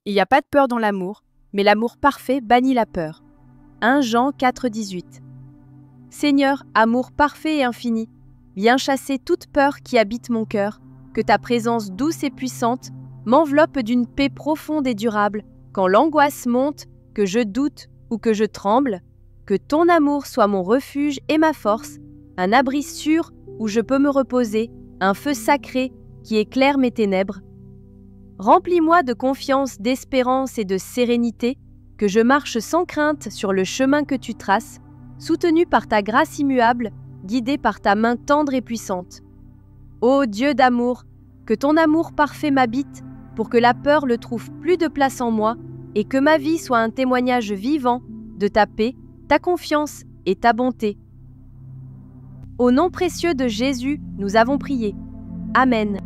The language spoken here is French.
Il n'y a pas de peur dans l'amour, mais l'amour parfait bannit la peur. 1 Jean 4,18. Seigneur, amour parfait et infini, viens chasser toute peur qui habite mon cœur, que ta présence douce et puissante m'enveloppe d'une paix profonde et durable, quand l'angoisse monte, que je doute ou que je tremble, que ton amour soit mon refuge et ma force, un abri sûr où je peux me reposer, un feu sacré qui éclaire mes ténèbres. Remplis-moi de confiance, d'espérance et de sérénité, que je marche sans crainte sur le chemin que tu traces, soutenu par ta grâce immuable, guidé par ta main tendre et puissante. Ô Dieu d'amour, que ton amour parfait m'habite, pour que la peur ne trouve plus de place en moi, et que ma vie soit un témoignage vivant de ta paix, ta confiance et ta bonté. Au nom précieux de Jésus, nous avons prié. Amen.